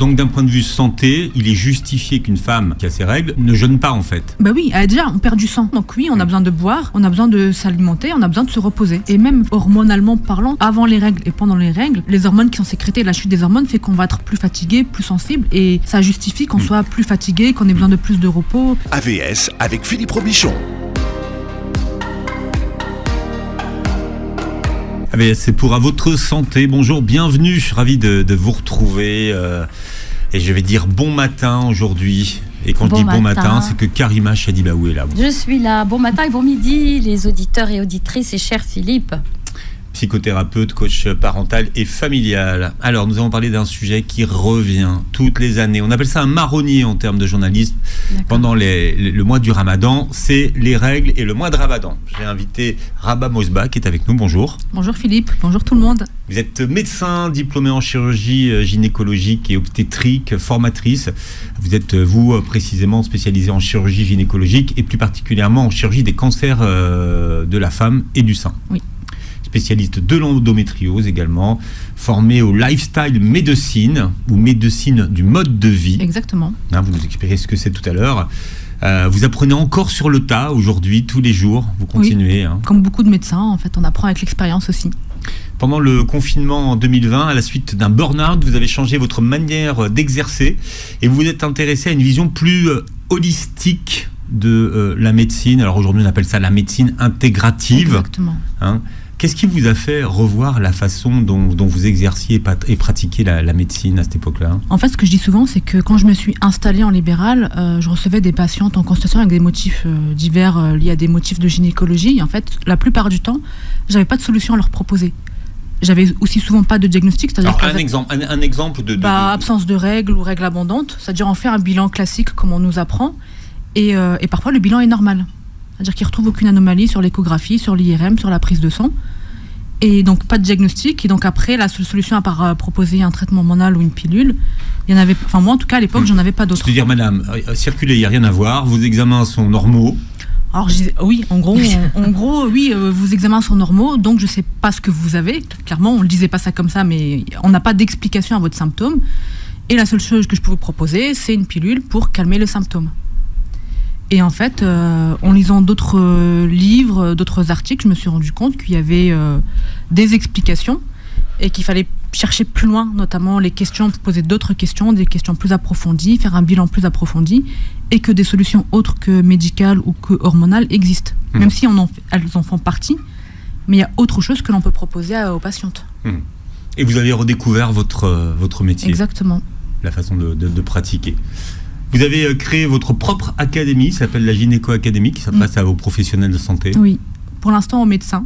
Donc d'un point de vue santé, il est justifié qu'une femme qui a ses règles ne jeûne pas en fait. Bah oui, déjà on perd du sang. Donc oui, on a besoin de boire, on a besoin de s'alimenter, on a besoin de se reposer. Et même hormonalement parlant, avant les règles et pendant les règles, les hormones qui sont sécrétées, la chute des hormones fait qu'on va être plus fatigué, plus sensible et ça justifie qu'on soit plus fatigué, qu'on ait besoin de plus de repos. AVS avec Philippe Robichon. AVS, c'est pour à votre santé. Bonjour, bienvenue, ravi de vous retrouver. Et je vais dire bon matin aujourd'hui. Et quand je dis bon matin, c'est que Karima Chadibaou est là. Je suis là. Bon matin et bon midi, les auditeurs et auditrices et cher Philippe. Psychothérapeute, coach parental et familial. Alors, nous allons parler d'un sujet qui revient toutes les années. On appelle ça un marronnier en termes de journalisme. D'accord. Pendant le mois du Ramadan, c'est les règles et le mois de Ramadan. J'ai invité Rabah Mosbah qui est avec nous. Bonjour. Bonjour Philippe, bonjour tout le monde. Vous êtes médecin, diplômé en chirurgie gynécologique et obstétrique, formatrice. Vous êtes, vous, précisément spécialisé en chirurgie gynécologique et plus particulièrement en chirurgie des cancers de la femme et du sein. Oui. Spécialiste de l'endométriose également, formé au lifestyle médecine ou médecine du mode de vie. Exactement. Vous nous expliquerez ce que c'est tout à l'heure. Vous apprenez encore sur le tas aujourd'hui, tous les jours, vous continuez. Oui, comme beaucoup de médecins, en fait, on apprend avec l'expérience aussi. Pendant le confinement en 2020, à la suite d'un burn-out, vous avez changé votre manière d'exercer et vous vous êtes intéressé à une vision plus holistique de la médecine. Alors aujourd'hui, on appelle ça la médecine intégrative. Exactement. Qu'est-ce qui vous a fait revoir la façon dont vous exerciez et pratiquiez la médecine à cette époque-là ? En fait, ce que je dis souvent, c'est que quand je me suis installée en libéral, je recevais des patientes en consultation avec des motifs divers liés à des motifs de gynécologie. Et en fait, la plupart du temps, j'avais pas de solution à leur proposer. J'avais aussi souvent pas de diagnostic. C'est-à-dire un exemple de... absence de règles ou règles abondantes. C'est-à-dire on fait un bilan classique comme on nous apprend. Et parfois, le bilan est normal. C'est-à-dire qu'ils ne retrouvent aucune anomalie sur l'échographie, sur l'IRM, sur la prise de sang. Et donc, pas de diagnostic. Et donc, après, la seule solution, à part proposer un traitement hormonal ou une pilule, il y en avait... Enfin, moi, en tout cas, à l'époque, j'en avais pas d'autres. C'est-à-dire, madame, circuler, il n'y a rien à voir. Vos examens sont normaux. Alors, oui, en gros, vos examens sont normaux. Donc, je ne sais pas ce que vous avez. Clairement, on ne le disait pas ça comme ça, mais on n'a pas d'explication à votre symptôme. Et la seule chose que je peux vous proposer, c'est une pilule pour calmer le symptôme. Et en fait, en lisant d'autres livres, d'autres articles, je me suis rendu compte qu'il y avait des explications et qu'il fallait chercher plus loin, notamment les questions, poser d'autres questions, des questions plus approfondies, faire un bilan plus approfondi, et que des solutions autres que médicales ou que hormonales existent. Même si elles en font partie, mais il y a autre chose que l'on peut proposer aux patientes. Et vous avez redécouvert votre métier. Exactement. La façon de pratiquer. Vous avez créé votre propre académie, ça s'appelle la Gynéco Académie, qui s'adresse à vos professionnels de santé. Oui, pour l'instant aux médecins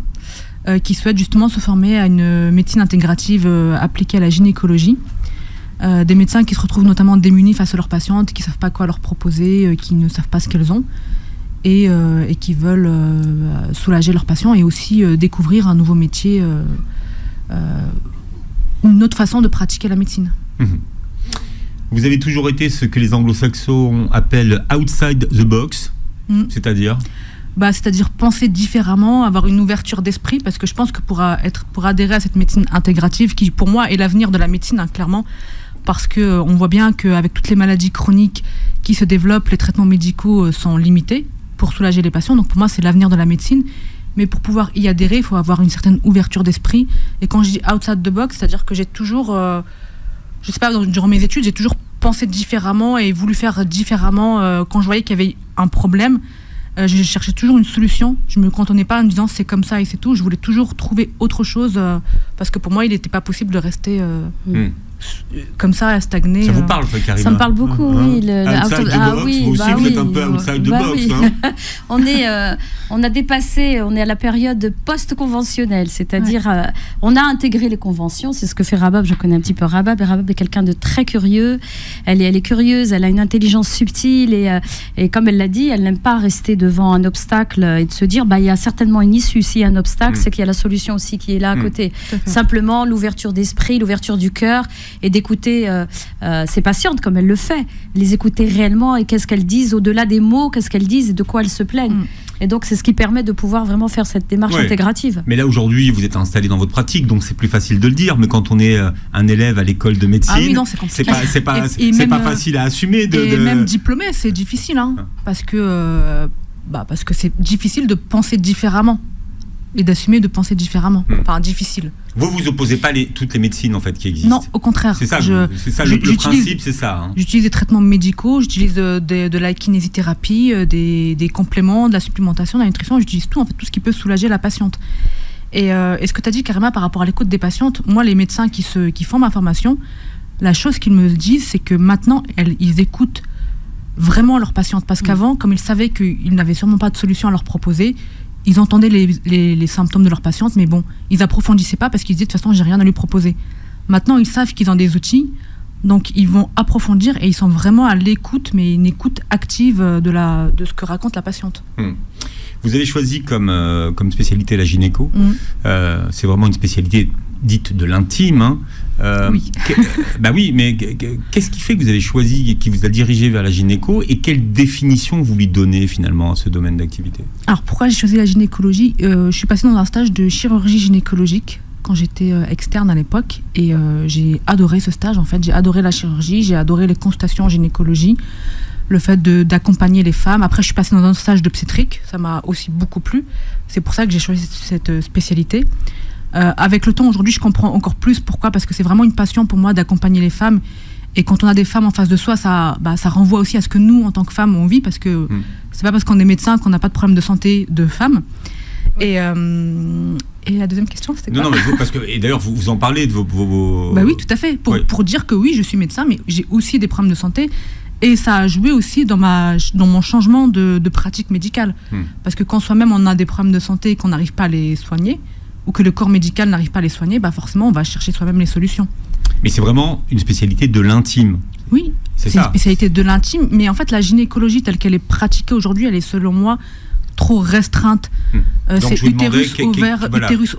qui souhaitent justement se former à une médecine intégrative appliquée à la gynécologie. Des médecins qui se retrouvent notamment démunis face à leurs patientes, qui ne savent pas quoi leur proposer, qui ne savent pas ce qu'elles ont, et qui veulent soulager leurs patients et aussi découvrir un nouveau métier, une autre façon de pratiquer la médecine. Vous avez toujours été ce que les anglo-saxons appellent outside the box, c'est-à-dire c'est-à-dire penser différemment, avoir une ouverture d'esprit, parce que je pense que pour adhérer à cette médecine intégrative, qui pour moi est l'avenir de la médecine, clairement, parce qu'on voit bien qu'avec toutes les maladies chroniques qui se développent, les traitements médicaux sont limités pour soulager les patients, donc pour moi c'est l'avenir de la médecine. Mais pour pouvoir y adhérer, il faut avoir une certaine ouverture d'esprit. Et quand je dis outside the box, c'est-à-dire que j'ai toujours... je sais pas, durant mes études, j'ai toujours pensé différemment et voulu faire différemment. Quand je voyais qu'il y avait un problème, je cherchais toujours une solution. Je me cantonnais pas en me disant c'est comme ça et c'est tout. Je voulais toujours trouver autre chose parce que pour moi, il n'était pas possible de rester comme ça, à stagner. Ça vous parle, ça, Karima ? Ça me parle beaucoup, oui. Outside the box, vous aussi, vous êtes un peu outside the box. Oui. On a dépassé, on est à la période post-conventionnelle, c'est-à-dire on a intégré les conventions, c'est ce que fait Rabah. Je connais un petit peu Rabah, mais Rabah est quelqu'un de très curieux. Elle est curieuse, elle a une intelligence subtile et comme elle l'a dit, elle n'aime pas rester devant un obstacle et de se dire il y a certainement une issue. S'il y a un obstacle, c'est qu'il y a la solution aussi qui est là à côté. Simplement l'ouverture d'esprit, l'ouverture du cœur et d'écouter ses patientes comme elle le fait, les écouter réellement et qu'est-ce qu'elles disent au-delà des mots, qu'est-ce qu'elles disent et de quoi elles se plaignent. Et donc, c'est ce qui permet de pouvoir vraiment faire cette démarche intégrative. Mais là, aujourd'hui, vous êtes installé dans votre pratique, donc c'est plus facile de le dire. Mais quand on est un élève à l'école de médecine, c'est pas facile à assumer. Même diplômé, c'est difficile, hein, parce que c'est difficile de penser différemment et d'assumer de penser différemment. Enfin, difficile. Vous opposez pas toutes les médecines en fait qui existent. Non, au contraire. C'est ça, le principe, c'est ça. Hein. J'utilise des traitements médicaux, j'utilise de la kinésithérapie, des compléments, de la supplémentation, de la nutrition, j'utilise tout, en fait, tout ce qui peut soulager la patiente. Et ce que tu as dit, Karima, par rapport à l'écoute des patientes, moi, les médecins qui font ma formation, la chose qu'ils me disent, c'est que maintenant, ils écoutent vraiment leurs patientes. Parce qu'avant, comme ils savaient qu'ils n'avaient sûrement pas de solution à leur proposer, ils entendaient les symptômes de leurs patientes, mais bon, ils approfondissaient pas parce qu'ils disaient de toute façon, j'ai rien à lui proposer. Maintenant, ils savent qu'ils ont des outils, donc ils vont approfondir et ils sont vraiment à l'écoute, mais une écoute active de ce que raconte la patiente. Vous avez choisi comme spécialité la gynéco. C'est vraiment une spécialité dite de l'intime. Hein. Oui. Oui, mais qu'est-ce qui fait que vous avez choisi et qui vous a dirigé vers la gynéco et quelle définition vous lui donnez finalement à ce domaine d'activité? Alors pourquoi j'ai choisi la gynécologie? Je suis passée dans un stage de chirurgie gynécologique quand j'étais externe à l'époque et j'ai adoré ce stage en fait. J'ai adoré la chirurgie, j'ai adoré les consultations en gynécologie, le fait d'accompagner les femmes. Après je suis passée dans un stage d'obstétrique, ça m'a aussi beaucoup plu. C'est pour ça que j'ai choisi cette spécialité. Avec le temps, aujourd'hui, je comprends encore plus pourquoi, parce que c'est vraiment une passion pour moi d'accompagner les femmes. Et quand on a des femmes en face de soi, ça renvoie aussi à ce que nous, en tant que femmes, on vit, parce que c'est pas parce qu'on est médecin qu'on n'a pas de problème de santé de femmes. Et la deuxième question, c'était quoi? Non, mais parce que, et d'ailleurs, vous en parlez de vos... Oui, tout à fait. Pour dire que oui, je suis médecin, mais j'ai aussi des problèmes de santé. Et ça a joué aussi dans mon changement de pratique médicale. Parce que quand soi-même, on a des problèmes de santé et qu'on n'arrive pas à les soigner, ou que le corps médical n'arrive pas à les soigner, forcément, on va chercher soi-même les solutions. Mais c'est vraiment une spécialité de l'intime. Oui, c'est une spécialité de l'intime, mais en fait, la gynécologie telle qu'elle est pratiquée aujourd'hui, elle est selon moi trop restreinte. C'est utérus,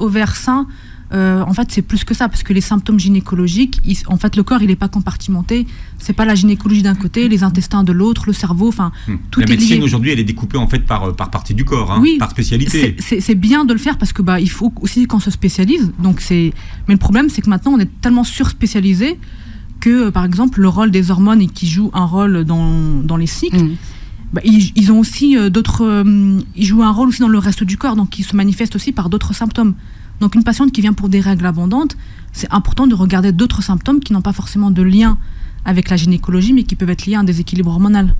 ovaire, sein. En fait, c'est plus que ça, parce que les symptômes gynécologiques, en fait, le corps, il n'est pas compartimenté. C'est pas la gynécologie d'un côté, les intestins de l'autre, le cerveau, enfin, tout est lié. La médecine, aujourd'hui, elle est découpée, en fait, par partie du corps, hein, par spécialité. C'est bien de le faire, parce que il faut aussi qu'on se spécialise. Mais le problème, c'est que maintenant, on est tellement surspécialisé que, par exemple, le rôle des hormones, et qui joue un rôle dans les cycles, ils ont aussi ils jouent un rôle aussi dans le reste du corps, donc ils se manifestent aussi par d'autres symptômes. Donc une patiente qui vient pour des règles abondantes, c'est important de regarder d'autres symptômes qui n'ont pas forcément de lien avec la gynécologie, mais qui peuvent être liés à un déséquilibre hormonal.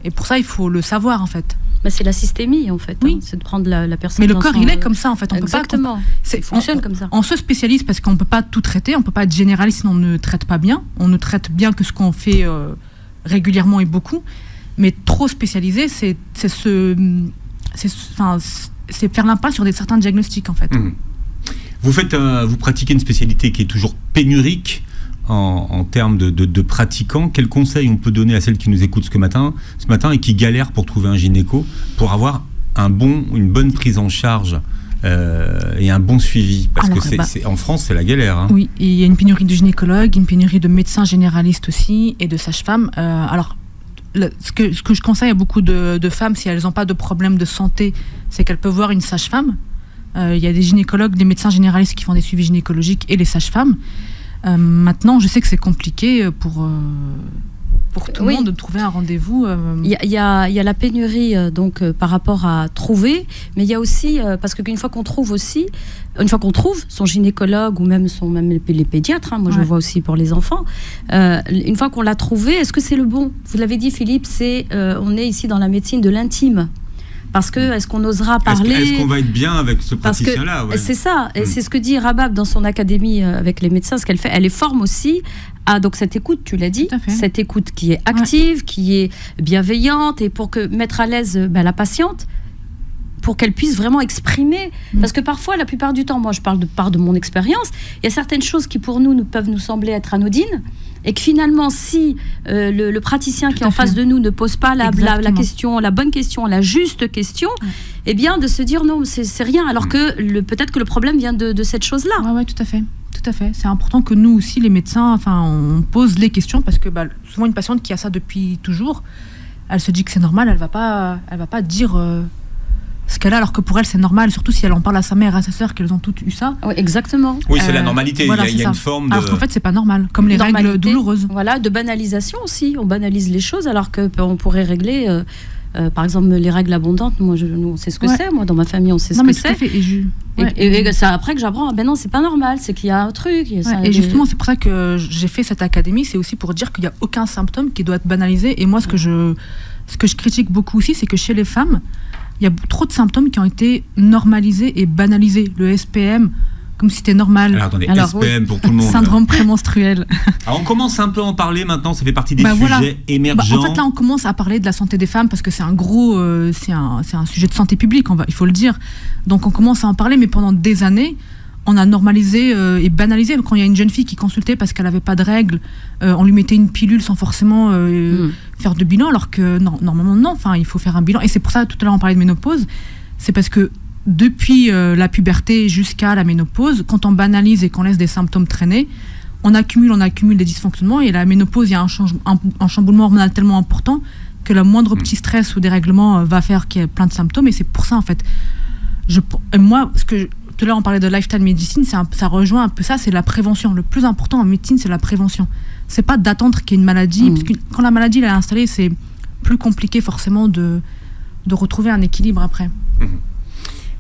Et pour ça, il faut le savoir, en fait. C'est la systémie, en fait. Oui. C'est de prendre la personne. Mais le corps, il est comme ça, en fait. Exactement. Il fonctionne comme ça. On se spécialise parce qu'on ne peut pas tout traiter, on ne peut pas être généraliste, sinon on ne traite pas bien. On ne traite bien que ce qu'on fait régulièrement et beaucoup. Mais trop spécialisé, c'est faire l'impasse sur certains diagnostics, en fait. Vous pratiquez une spécialité qui est toujours pénurique en termes de pratiquants. Quels conseils on peut donner à celles qui nous écoutent ce matin et qui galèrent pour trouver un gynéco, pour avoir une bonne prise en charge et un bon suivi? Parce que en France, c'est la galère. Hein. Oui, il y a une pénurie de gynécologues, une pénurie de médecins généralistes aussi et de sages-femmes. Ce que je conseille à beaucoup de femmes, si elles n'ont pas de problème de santé, c'est qu'elles peuvent voir une sage-femme. Il y a des gynécologues, des médecins généralistes qui font des suivis gynécologiques et les sages-femmes. Maintenant, je sais que c'est compliqué pour tout le monde de trouver un rendez-vous. Il y a la pénurie par rapport à trouver, mais il y a aussi, parce qu'une fois qu'on trouve son gynécologue ou même les pédiatres, moi je le vois aussi pour les enfants, une fois qu'on l'a trouvé, est-ce que c'est le bon? Vous l'avez dit, Philippe, on est ici dans la médecine de l'intime. Parce que, est-ce qu'on osera parler? Est-ce qu'on va être bien avec ce praticien-là? C'est ça, et c'est ce que dit Rabab dans son académie avec les médecins, ce qu'elle fait. Elle les forme aussi à cette écoute, tu l'as dit, cette écoute qui est active, qui est bienveillante, et pour mettre à l'aise la patiente, pour qu'elle puisse vraiment exprimer. Parce que parfois, la plupart du temps, moi je parle de mon expérience, il y a certaines choses qui pour nous peuvent nous sembler être anodines, et que finalement, si le praticien qui est en face de nous ne pose pas la bonne question, la juste question, eh bien de se dire non, c'est rien, alors que peut-être que le problème vient de cette chose-là. Oui, tout à fait. Tout à fait. C'est important que nous aussi, les médecins, on pose les questions, parce que souvent une patiente qui a ça depuis toujours, elle se dit que c'est normal, elle va pas dire ce qu'elle a, alors que pour elle c'est normal, surtout si elle en parle à sa mère et à sa sœur qu'elles ont toutes eu ça. Oui, exactement. Oui, c'est la normalité, voilà, il y a une forme de... Alors qu'en fait c'est pas normal, comme les règles douloureuses. Voilà, de banalisation aussi, on banalise les choses alors qu'on pourrait régler... par exemple, les règles abondantes, nous on sait ce que c'est, moi dans ma famille on sait ce que c'est. Et c'est après que j'apprends, ben non c'est pas normal, c'est qu'il y a un truc. Et justement c'est pour ça que j'ai fait cette académie, c'est aussi pour dire qu'il n'y a aucun symptôme qui doit être banalisé. Et moi ce que je critique beaucoup aussi, c'est que chez les femmes, il y a trop de symptômes qui ont été normalisés et banalisés. Le SPM, comme si c'était normal. Alors attendez, SPM pour tout le monde. Syndrome prémenstruel. Alors on commence un peu à en parler maintenant, ça fait partie des sujets émergents. En fait là on commence à parler de la santé des femmes parce que c'est un gros, c'est un sujet de santé publique, il faut le dire. Donc on commence à en parler, mais pendant des années, on a normalisé et banalisé. Quand il y a une jeune fille qui consultait parce qu'elle n'avait pas de règles, on lui mettait une pilule sans forcément faire de bilan, alors que normalement non, il faut faire un bilan. Et c'est pour ça, tout à l'heure on parlait de ménopause, c'est parce que depuis la puberté jusqu'à la ménopause, quand on banalise et qu'on laisse des symptômes traîner, on accumule des dysfonctionnements, et la ménopause, il y a un chamboulement hormonal tellement important que le moindre petit stress ou dérèglement va faire qu'il y ait plein de symptômes. Et c'est pour ça en fait, moi, tout à l'heure on parlait de lifestyle medicine, ça rejoint un peu ça, c'est la prévention. Le plus important en médecine, c'est la prévention. C'est pas d'attendre qu'il y ait une maladie, parce que quand la maladie elle est installée, c'est plus compliqué forcément de retrouver un équilibre après.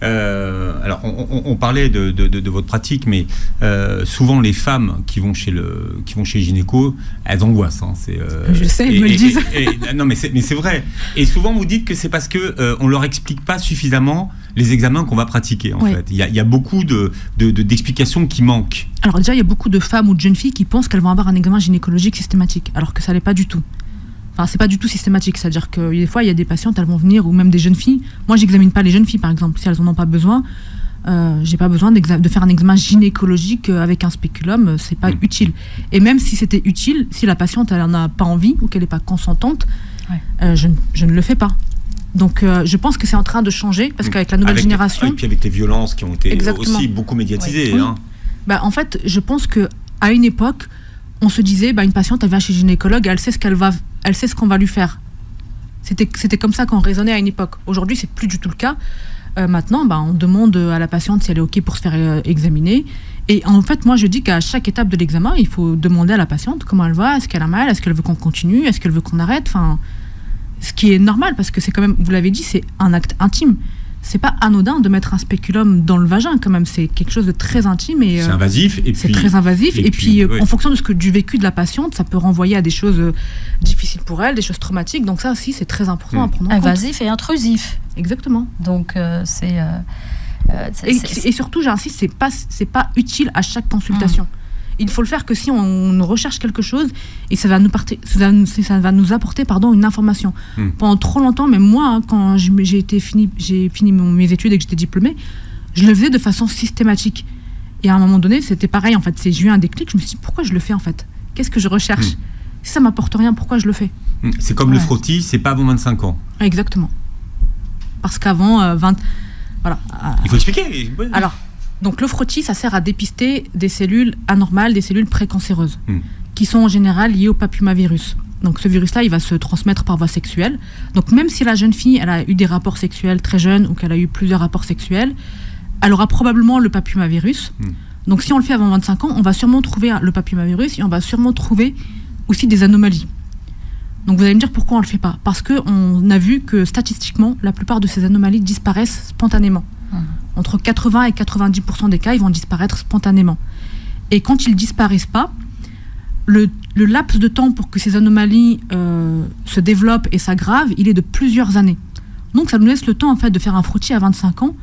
Alors, on parlait de votre pratique, mais souvent les femmes qui vont chez le gynéco, elles angoissent. Je sais, ils me le disent. Non, mais c'est vrai. Et souvent vous dites que c'est parce que on leur explique pas suffisamment les examens qu'on va pratiquer. En fait, il y a beaucoup d'explications qui manquent. Alors déjà, il y a beaucoup de femmes ou de jeunes filles qui pensent qu'elles vont avoir un examen gynécologique systématique, alors que ça l'est pas du tout. Enfin, c'est pas du tout systématique, c'est-à-dire que des fois, il y a des patientes, elles vont venir, ou même des jeunes filles. Moi, j'examine pas les jeunes filles, par exemple, si elles en ont pas besoin. J'ai pas besoin de faire un examen gynécologique avec un spéculum, c'est pas utile. Et même si c'était utile, si la patiente, elle en a pas envie ou qu'elle est pas consentante, je ne le fais pas. Donc, je pense que c'est en train de changer, parce qu'avec la nouvelle génération... Et puis avec les violences qui ont été aussi beaucoup médiatisées. Oui. En fait, je pense qu'à une époque, on se disait, une patiente, elle vient chez le gynécologue, elle sait ce qu'on va lui faire. C'était comme ça qu'on raisonnait à une époque. Aujourd'hui, c'est plus du tout le cas. Maintenant, on demande à la patiente si elle est OK pour se faire examiner. Et en fait, moi, je dis qu'à chaque étape de l'examen, il faut demander à la patiente comment elle va, est-ce qu'elle a mal, est-ce qu'elle veut qu'on continue, est-ce qu'elle veut qu'on arrête. Ce qui est normal, parce que c'est quand même, vous l'avez dit, c'est un acte intime. C'est pas anodin de mettre un spéculum dans le vagin, quand même. C'est quelque chose de très intime. C'est invasif. C'est très invasif. Et puis en fonction du vécu de la patiente, ça peut renvoyer à des choses difficiles pour elle, des choses traumatiques. Donc ça aussi, c'est très important à prendre en compte. Invasif et intrusif. Exactement. Donc et surtout, j'insiste, c'est pas utile à chaque consultation. Il faut le faire que si on recherche quelque chose et ça va nous apporter une information. Pendant trop longtemps, même moi, quand j'ai fini mes études et que j'étais diplômée, je le faisais de façon systématique. Et à un moment donné, c'était pareil. En fait, j'ai eu un déclic. Je me suis dit, pourquoi je le fais en fait ? Qu'est-ce que je recherche ? Si ça m'apporte rien, pourquoi je le fais ? C'est comme le frottis, c'est pas avant 25 ans. Exactement. Parce qu'avant 20... Voilà. Il faut expliquer. Alors... Donc le frottis, ça sert à dépister des cellules anormales, des cellules précancéreuses, qui sont en général liées au papillomavirus. Donc ce virus-là, il va se transmettre par voie sexuelle. Donc même si la jeune fille, elle a eu des rapports sexuels très jeunes ou qu'elle a eu plusieurs rapports sexuels, elle aura probablement le papillomavirus. Donc si on le fait avant 25 ans, on va sûrement trouver le papillomavirus et on va sûrement trouver aussi des anomalies. Donc vous allez me dire pourquoi on ne le fait pas ? Parce qu'on a vu que statistiquement, la plupart de ces anomalies disparaissent spontanément. Entre 80 et 90% des cas, ils vont disparaître spontanément. Et quand ils disparaissent pas, le laps de temps pour que ces anomalies se développent et s'aggravent, il est de plusieurs années. Donc ça nous laisse le temps en fait de faire un frottis à 25 ans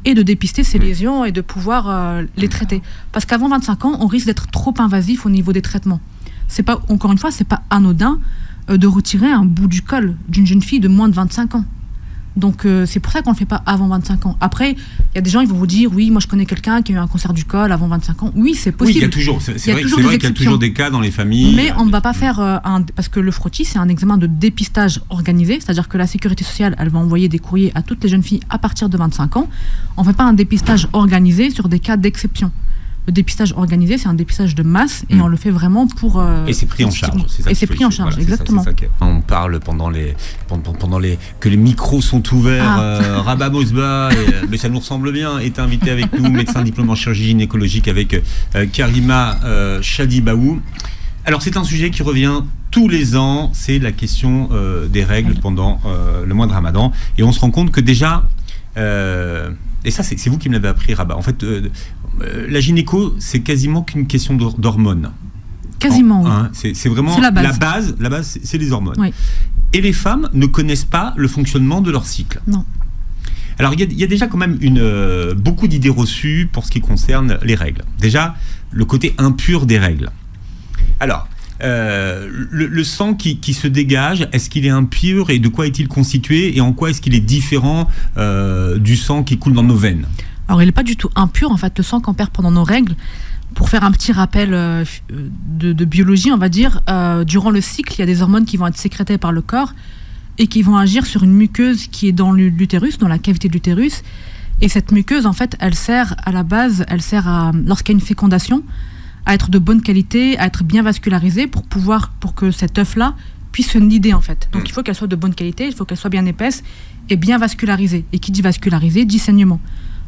et de dépister ces lésions et de pouvoir les traiter. Parce qu'avant 25 ans, on risque d'être trop invasif au niveau des traitements. Encore une fois, c'est pas anodin de retirer un bout du col d'une jeune fille de moins de 25 ans. Donc c'est pour ça qu'on ne le fait pas avant 25 ans. Après, il y a des gens, ils vont vous dire, oui, moi je connais quelqu'un qui a eu un cancer du col avant 25 ans. Oui, c'est possible. Oui, il y a toujours, c'est vrai qu'il y a toujours des cas dans les familles. Mais on ne va pas faire parce que le frottis, c'est un examen de dépistage organisé, c'est-à-dire que la sécurité sociale, elle va envoyer des courriers à toutes les jeunes filles à partir de 25 ans. On ne fait pas un dépistage organisé sur des cas d'exception. le dépistage organisé, c'est un dépistage de masse et on le fait vraiment pour. Et c'est pris en charge. C'est ça et c'est pris en charge, voilà, exactement. On parle pendant les que les micros sont ouverts. Rabah Mosba, mais ça nous ressemble bien, est invité avec nous, médecin diplômé en chirurgie gynécologique avec Karima Chadibaou. Alors c'est un sujet qui revient tous les ans, c'est la question des règles pendant le mois de Ramadan, et on se rend compte que déjà. Et ça, c'est vous qui me l'avez appris, Rabah. En fait, la gynéco, c'est quasiment qu'une question d'hormones. Quasiment, oui. C'est vraiment la base. La base, c'est les hormones. Oui. Et les femmes ne connaissent pas le fonctionnement de leur cycle. Non. Alors, il y a déjà quand même beaucoup d'idées reçues pour ce qui concerne les règles. Déjà, le côté impur des règles. Alors, le sang qui se dégage, est-ce qu'il est impur et de quoi est-il constitué et en quoi est-ce qu'il est différent du sang qui coule dans nos veines? Alors il n'est pas du tout impur en fait, le sang qu'on perd pendant nos règles. Pour faire un petit rappel de biologie, on va dire, durant le cycle, il y a des hormones qui vont être sécrétées par le corps et qui vont agir sur une muqueuse qui est dans l'utérus, dans la cavité de l'utérus. Et cette muqueuse, en fait, elle sert à la base, lorsqu'il y a une fécondation, à être de bonne qualité, à être bien vascularisée pour que cet œuf-là puisse se nider en fait. Donc il faut qu'elle soit de bonne qualité, il faut qu'elle soit bien épaisse et bien vascularisée. Et qui dit vascularisée dit saignement.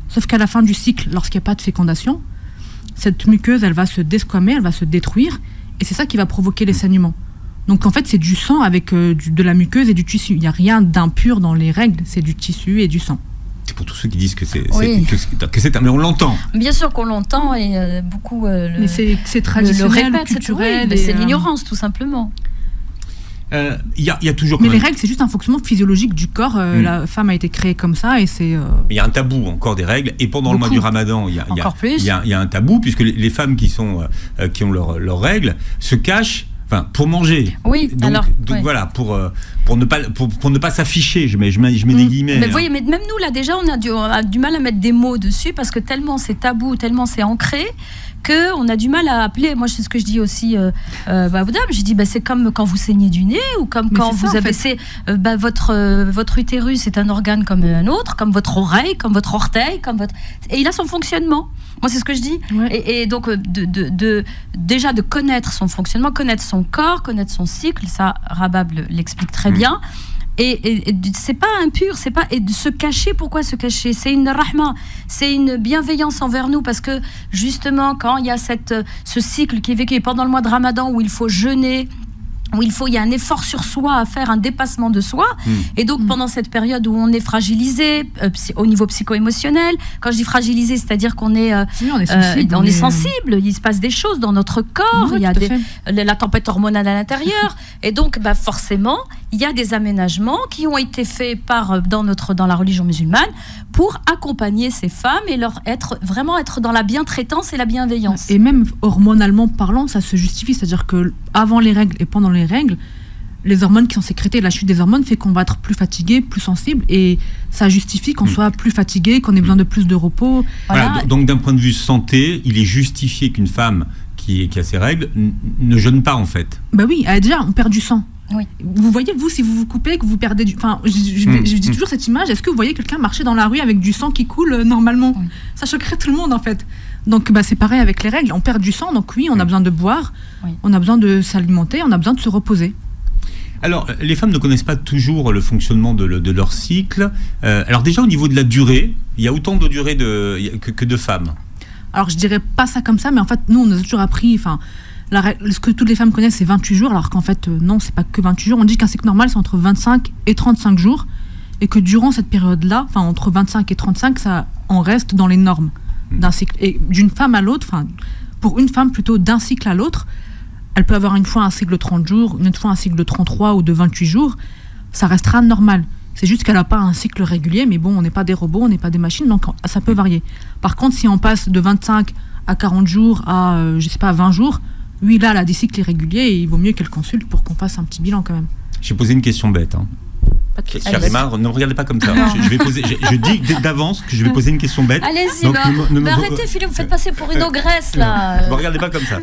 Sauf qu'à la fin du cycle, lorsqu'il n'y a pas de fécondation, cette muqueuse, elle va se desquamer, elle va se détruire et c'est ça qui va provoquer les saignements. Donc en fait, c'est du sang avec de la muqueuse et du tissu. Il n'y a rien d'impur dans les règles, c'est du tissu et du sang. C'est pour tous ceux qui disent que c'est mais on l'entend. Bien sûr qu'on l'entend et beaucoup mais c'est traditionnel, le répète, culturel. C'est l'ignorance tout simplement. Il y a toujours. Mais les règles, c'est juste un fonctionnement physiologique du corps. La femme a été créée comme ça et c'est. Il y a un tabou encore des règles et pendant le mois du Ramadan, il y a un tabou puisque les femmes qui ont leurs règles se cachent. Enfin, pour manger. Oui. Donc voilà, pour ne pas s'afficher. Je mets des guillemets. Mais voyez, mais même nous là déjà, on a du mal à mettre des mots dessus parce que tellement c'est tabou, tellement c'est ancré que on a du mal à appeler. Moi, c'est ce que je dis aussi à Abu Dhabi. Je dis c'est comme quand vous saignez du nez ou comme quand vous avez votre utérus est un organe comme un autre, comme votre oreille, comme votre orteil, et il a son fonctionnement. Moi, c'est ce que je dis. Ouais. Et donc, déjà de connaître son fonctionnement, connaître son corps, connaître son cycle, ça, Rabab l'explique très bien. Et c'est pas impur, c'est pas. Et de se cacher, pourquoi se cacher? C'est une rahma, c'est une bienveillance envers nous, parce que justement, quand il y a ce cycle qui est vécu pendant le mois de Ramadan où il faut jeûner, où il y a un effort sur soi à faire, un dépassement de soi. Et donc, pendant cette période où on est fragilisé au niveau psycho-émotionnel, quand je dis fragilisé, c'est-à-dire qu'on est, on est sensible, il se passe des choses dans notre corps, il y a la tempête hormonale à l'intérieur. Et donc, forcément, il y a des aménagements qui ont été faits dans la religion musulmane pour accompagner ces femmes et être dans la bientraitance et la bienveillance. Et même hormonalement parlant, ça se justifie, c'est-à-dire que avant les règles et pendant les règles, les hormones qui sont sécrétées, la chute des hormones fait qu'on va être plus fatigué, plus sensible, et ça justifie qu'on soit plus fatigué, qu'on ait besoin de plus de repos. Voilà. Donc d'un point de vue santé, il est justifié qu'une femme qui a ses règles ne jeûne pas en fait. Bah oui, déjà on perd du sang. Oui. Vous voyez, vous, si vous vous coupez, que vous perdez du... Enfin, je dis toujours cette image, est-ce que vous voyez quelqu'un marcher dans la rue avec du sang qui coule normalement? Ça choquerait tout le monde en fait. Donc c'est pareil avec les règles, on perd du sang, donc oui, on a besoin de boire, on a besoin de s'alimenter, on a besoin de se reposer. Alors, les femmes ne connaissent pas toujours le fonctionnement de leur cycle. Alors déjà, au niveau de la durée, il y a autant de durée que de femmes. Alors, je dirais pas ça comme ça, mais en fait, nous, on nous a toujours appris... ce que toutes les femmes connaissent, c'est 28 jours, alors qu'en fait, non, c'est pas que 28 jours. On dit qu'un cycle normal, c'est entre 25 et 35 jours, et que durant cette période-là, entre 25 et 35, ça en reste dans les normes d'un cycle. Et d'une femme à l'autre, pour une femme plutôt d'un cycle à l'autre, elle peut avoir une fois un cycle de 30 jours, une autre fois un cycle de 33 ou de 28 jours, ça restera normal. C'est juste qu'elle n'a pas un cycle régulier, mais bon, on n'est pas des robots, on n'est pas des machines, donc ça peut varier. Par contre, si on passe de 25 à 40 jours à, 20 jours, oui, là, elle a des cycles irréguliers et il vaut mieux qu'elle consulte pour qu'on fasse un petit bilan quand même. J'ai posé une question bête. Karima, ne me regardez pas comme ça. Je dis d'avance que je vais poser une question bête. Allez-y, arrêtez Philippe, vous faites passer pour une ogresse là. Ne me regardez pas comme ça.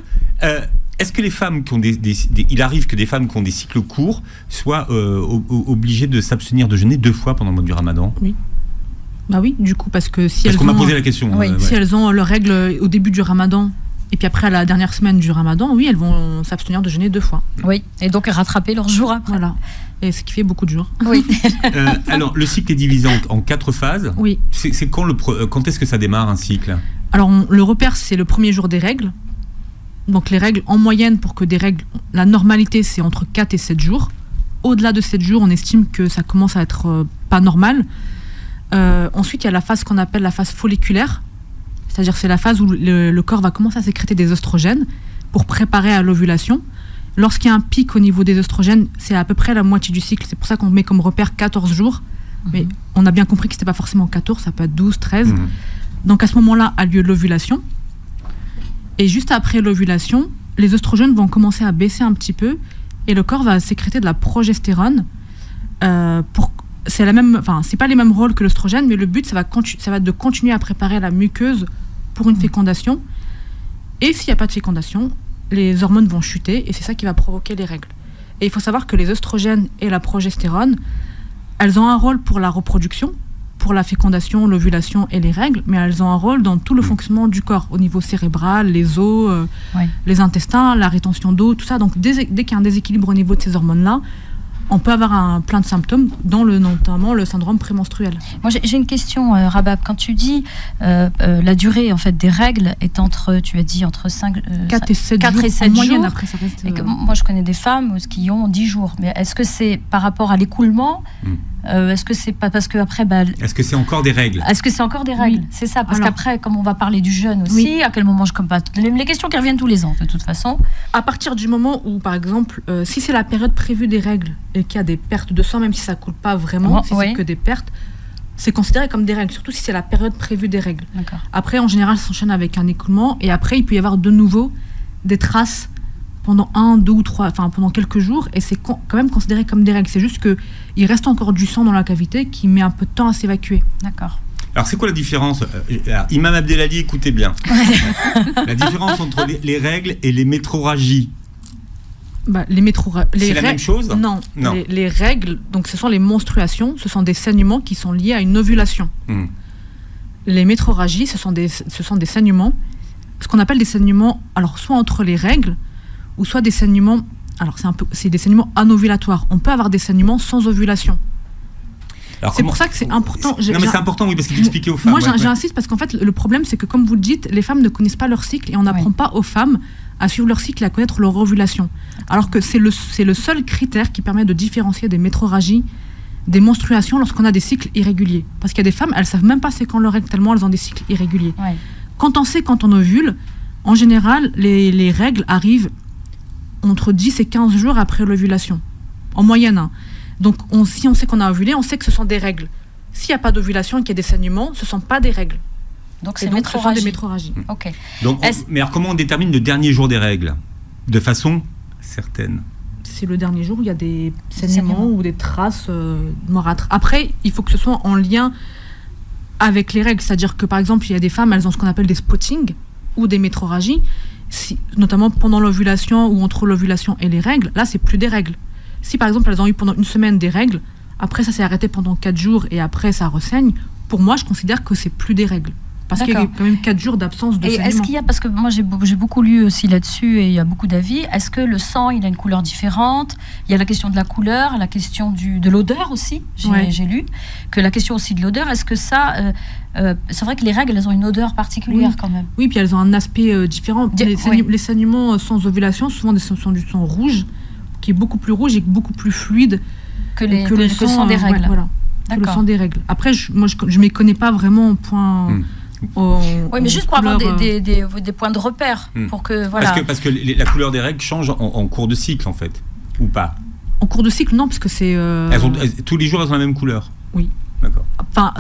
Est-ce que les femmes qui ont il arrive que des femmes qui ont des cycles courts soient obligées de s'abstenir de jeûner 2 fois pendant le mois du Ramadan? Oui. Bah oui, du coup, parce que si Parce elles qu'on m'a ont, posé la question. Oui. si elles ont leurs règles au début du ramadan, et puis après à la dernière semaine du ramadan, oui, elles vont s'abstenir de jeûner 2 fois. Oui, et donc rattraper leur jour après. Voilà. Et ce qui fait beaucoup de jours. Oui. Alors, le cycle est divisé en 4 phases. Oui. C'est quand quand est-ce que ça démarre un cycle? Alors, le repère, c'est le premier jour des règles. Donc, les règles, en moyenne, pour que des règles, la normalité, c'est entre 4 et 7 jours. Au-delà de 7 jours, on estime que ça commence à être pas normal. Ensuite, il y a la phase qu'on appelle la phase folliculaire. C'est-à-dire c'est la phase où le corps va commencer à sécréter des oestrogènes pour préparer à l'ovulation. Lorsqu'il y a un pic au niveau des oestrogènes, c'est à peu près la moitié du cycle. C'est pour ça qu'on met comme repère 14 jours. Mais on a bien compris que ce n'était pas forcément 14, ça peut être 12, 13. Donc à ce moment-là a lieu l'ovulation. Et juste après l'ovulation, les oestrogènes vont commencer à baisser un petit peu et le corps va sécréter de la progestérone. C'est pas les mêmes rôles que l'oestrogène, mais le but, ça va être de continuer à préparer la muqueuse pour une fécondation. Et s'il n'y a pas de fécondation, les hormones vont chuter et c'est ça qui va provoquer les règles. Et il faut savoir que les oestrogènes et la progestérone, elles ont un rôle pour la reproduction, pour la fécondation, l'ovulation et les règles, mais elles ont un rôle dans tout le fonctionnement du corps, au niveau cérébral, les os, les intestins, la rétention d'eau, tout ça. Donc dès qu'il y a un déséquilibre au niveau de ces hormones-là, on peut avoir plein de symptômes, dont notamment le syndrome prémenstruel. Moi, j'ai une question, Rabab. Quand tu dis la durée en fait, des règles est entre 4 et 7 4 jours, et 7 en moyenne, jours. après ça reste... Et moi, je connais des femmes qui ont 10 jours. Mais est-ce que c'est par rapport à l'écoulement est-ce que c'est pas parce que après Est-ce que c'est encore des règles? Est-ce que c'est encore des règles? Oui. C'est ça, parce Alors, qu'après, comme on va parler du jeûne aussi, à quel moment je comme pas les questions qui reviennent tous les ans de toute façon. À partir du moment où, par exemple, si c'est la période prévue des règles et qu'il y a des pertes de sang, même si ça coule pas vraiment, si c'est que des pertes, c'est considéré comme des règles, surtout si c'est la période prévue des règles. D'accord. Après, en général, ça s'enchaîne avec un écoulement et après, il peut y avoir de nouveau des traces pendant 1, 2 ou 3, pendant quelques jours, et c'est quand même considéré comme des règles. C'est juste qu'il reste encore du sang dans la cavité qui met un peu de temps à s'évacuer. D'accord. Alors, c'est quoi la différence? Imam Abdelali, écoutez bien. La différence entre les règles et les métrorragies. C'est la même chose? Non. Les règles, donc ce sont les menstruations, ce sont des saignements qui sont liés à une ovulation. Les métrorragies, ce sont des saignements, ce qu'on appelle des saignements, alors soit entre les règles, ou soit des saignements, alors c'est des saignements anovulatoires. On peut avoir des saignements sans ovulation. Alors c'est pour ça que c'est important. Non, mais c'est important, oui, parce qu'il expliquait aux femmes. Moi, j'insiste parce qu'en fait, le problème, c'est que, comme vous le dites, les femmes ne connaissent pas leur cycle et on n'apprend pas aux femmes à suivre leur cycle et à connaître leur ovulation. Alors que c'est le seul critère qui permet de différencier des métrorragies, des menstruations lorsqu'on a des cycles irréguliers. Parce qu'il y a des femmes, elles ne savent même pas c'est quand leur règle, tellement elles ont des cycles irréguliers. Ouais. Quand on sait quand on ovule, en général, les règles arrivent entre 10 et 15 jours après l'ovulation, en moyenne. Donc, si on sait qu'on a ovulé, on sait que ce sont des règles. S'il n'y a pas d'ovulation et qu'il y a des saignements, ce ne sont pas des règles. Donc, ce sont des métrorragies. Ok. Donc, mais alors, comment on détermine le dernier jour des règles? De façon certaine. C'est le dernier jour où il y a des saignements ou des traces noirâtres. Après, il faut que ce soit en lien avec les règles. C'est-à-dire que, par exemple, il y a des femmes, elles ont ce qu'on appelle des spottings ou des métrorragies. Notamment pendant l'ovulation ou entre l'ovulation et les règles, là, c'est plus des règles. Si, par exemple, elles ont eu pendant une semaine des règles, après, ça s'est arrêté pendant 4 jours et après, ça ressaigne, pour moi, je considère que c'est plus des règles. Parce qu'il y a quand même 4 jours d'absence de saignement. Est-ce qu'il y a, parce que moi, j'ai beaucoup lu aussi là-dessus et il y a beaucoup d'avis, est-ce que le sang, il a une couleur différente? Il y a la question de la couleur, la question de l'odeur aussi. J'ai lu que la question aussi de l'odeur, est-ce que ça... c'est vrai que les règles, elles ont une odeur particulière quand même. Oui, puis elles ont un aspect différent. Les saignements sans ovulation, souvent, sont du sang rouge, qui est beaucoup plus rouge et beaucoup plus fluide que le sang des règles. Voilà, que le sang des règles. Après, je ne m'y connais pas vraiment au point... Oui, mais juste pour avoir des points de repère. Pour que, voilà. Parce que la couleur des règles change en cours de cycle, en fait, ou pas? En cours de cycle, non, parce que c'est... tous les jours, elles ont la même couleur? Oui. D'accord. Enfin,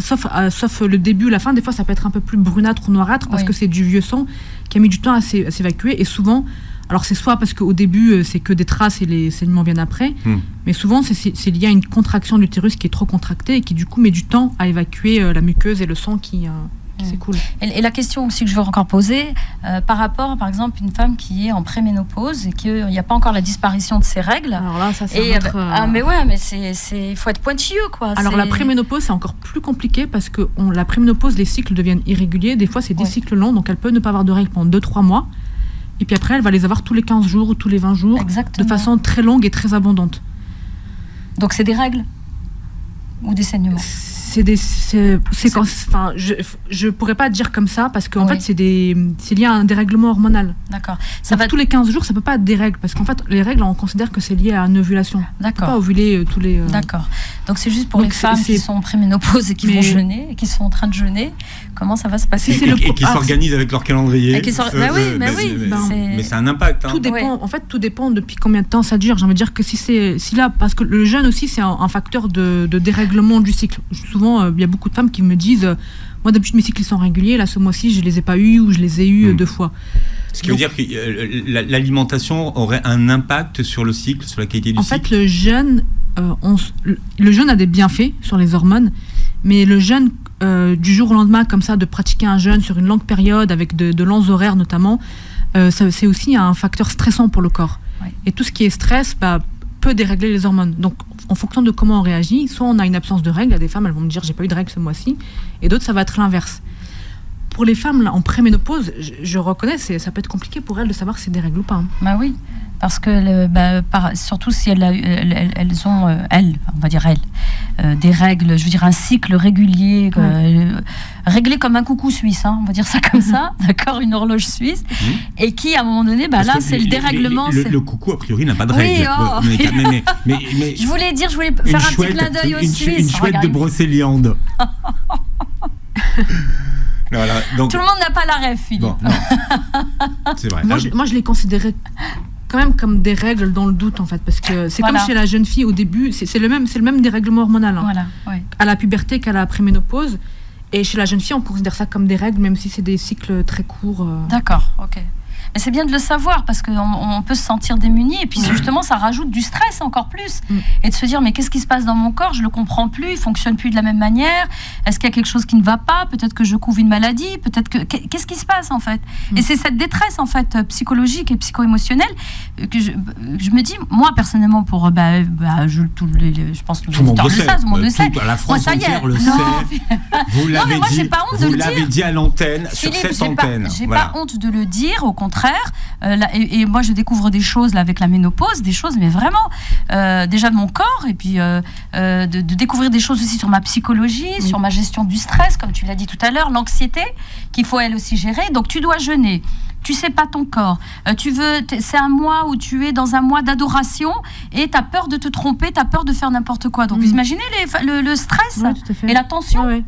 sauf le début, la fin, des fois, ça peut être un peu plus brunâtre ou noirâtre, parce que c'est du vieux sang qui a mis du temps à s'évacuer. Et souvent, alors c'est soit parce qu'au début, c'est que des traces et les saignements viennent après, mais souvent, c'est lié à une contraction de l'utérus qui est trop contractée et qui, du coup, met du temps à évacuer la muqueuse et le sang qui c'est cool. Et la question aussi que je veux encore poser, par rapport, par exemple, une femme qui est en préménopause et qu'il n'y a pas encore la disparition de ses règles. Alors là, ça c'est mais ouais, mais il faut être pointilleux, quoi. Alors la préménopause, c'est encore plus compliqué parce que la préménopause, les cycles deviennent irréguliers. Des fois, c'est des cycles longs, donc elle peut ne pas avoir de règles pendant 2-3 mois. Et puis après, elle va les avoir tous les 15 jours ou tous les 20 jours. Exactement. De façon très longue et très abondante. Donc c'est des règles ou des saignements? Je pourrais pas dire comme ça parce qu'en fait c'est lié à un dérèglement hormonal. D'accord. Tous les 15 jours, ça peut pas être des règles parce qu'en fait les règles on considère que c'est lié à une ovulation. D'accord. On peut pas ovuler tous les. D'accord. Donc c'est juste pour les femmes qui sont en préménopause et qui vont jeûner, et qui sont en train de jeûner. Comment ça va se passer? Et qui s'organisent avec leur calendrier. Mais c'est un impact. Tout dépend. En fait, tout dépend depuis combien de temps ça dure. J'ai envie de dire que si là, parce que le jeûne aussi c'est un facteur de dérèglement du cycle. Souvent, il y a beaucoup de femmes qui me disent moi d'habitude mes cycles sont réguliers, là ce mois-ci je les ai pas eus ou je les ai eus 2 fois. Ce qui veut dire que l'alimentation aurait un impact sur le cycle, sur la qualité du cycle. En fait, le jeûne a des bienfaits sur les hormones, mais le jeûne du jour au lendemain comme ça, de pratiquer un jeûne sur une longue période avec de longs horaires notamment, c'est aussi un facteur stressant pour le corps. Ouais. Et tout ce qui est stress peut dérégler les hormones. Donc en fonction de comment on réagit, soit on a une absence de règles, il y a des femmes elles vont me dire j'ai pas eu de règles ce mois-ci, et d'autres ça va être l'inverse. Pour les femmes là, en préménopause, je reconnais, ça peut être compliqué pour elles de savoir si c'est des règles ou pas. Hein. Bah oui, parce que surtout si elles ont, on va dire des règles, je veux dire un cycle régulier, réglé comme un coucou suisse, hein, on va dire ça comme ça, d'accord, une horloge suisse, et qui à un moment donné, là c'est le dérèglement. Le coucou a priori n'a pas de règles. Oui, mais je voulais faire un petit clin d'œil aux Suisses. Une chouette de Brocéliande. Voilà, donc... Tout le monde n'a pas la rêve, Philippe. Bon, non. C'est vrai. Moi, je les considérais quand même comme des règles dans le doute, en fait, parce que c'est comme chez la jeune fille au début, c'est le même dérèglement hormonal. Hein. Voilà, ouais. À la puberté qu'à la préménopause. Et chez la jeune fille, on considère ça comme des règles, même si c'est des cycles très courts. D'accord, ok. Mais c'est bien de le savoir parce qu'on peut se sentir démuni et puis justement ça rajoute du stress encore plus et de se dire mais qu'est-ce qui se passe dans mon corps, je le comprends plus, il fonctionne plus de la même manière, est-ce qu'il y a quelque chose qui ne va pas, peut-être que je couvre une maladie, peut-être que qu'est-ce qui se passe en fait et c'est cette détresse en fait psychologique et psycho-émotionnelle que je me dis moi personnellement pour je pense que tout le monde le sait, tout le monde le sait, la France entière le sait, vous l'avez dit, vous l'avez dit à l'antenne sur cette antenne, j'ai pas honte de le dire, au contraire. Et moi je découvre des choses là avec la ménopause, des choses mais vraiment déjà de mon corps et puis de découvrir des choses aussi sur ma psychologie, sur ma gestion du stress comme tu l'as dit tout à l'heure, l'anxiété qu'il faut elle aussi gérer. Donc tu dois jeûner, tu sais pas ton corps, c'est un mois où tu es dans un mois d'adoration et tu as peur de te tromper, tu as peur de faire n'importe quoi. Donc vous imaginez le stress et la tension.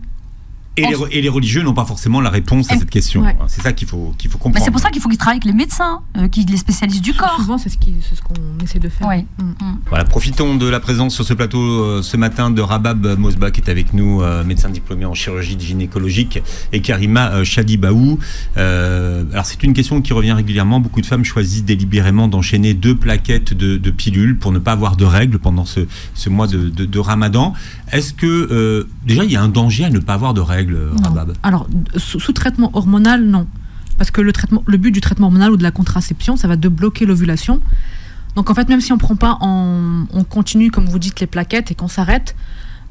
Et les religieux n'ont pas forcément la réponse à cette question. Ouais. C'est ça qu'il faut comprendre. Mais c'est pour ça qu'il faut qu'ils travaillent avec les médecins, les spécialistes du corps. Souvent, c'est ce qu'on essaie de faire. Ouais. Voilà, profitons de la présence sur ce plateau ce matin de Rabab Mosbah qui est avec nous, médecin diplômé en chirurgie gynécologique, et Karima Chadibaou. Alors c'est une question qui revient régulièrement. Beaucoup de femmes choisissent délibérément d'enchaîner 2 plaquettes de pilules pour ne pas avoir de règles pendant ce mois de Ramadan. Est-ce que déjà il y a un danger à ne pas avoir de règles? Rabab. Alors, sous traitement hormonal, non. Parce que le but du traitement hormonal ou de la contraception, ça va de bloquer l'ovulation. Donc en fait, même si on prend pas, on continue, comme vous dites, les plaquettes et qu'on s'arrête,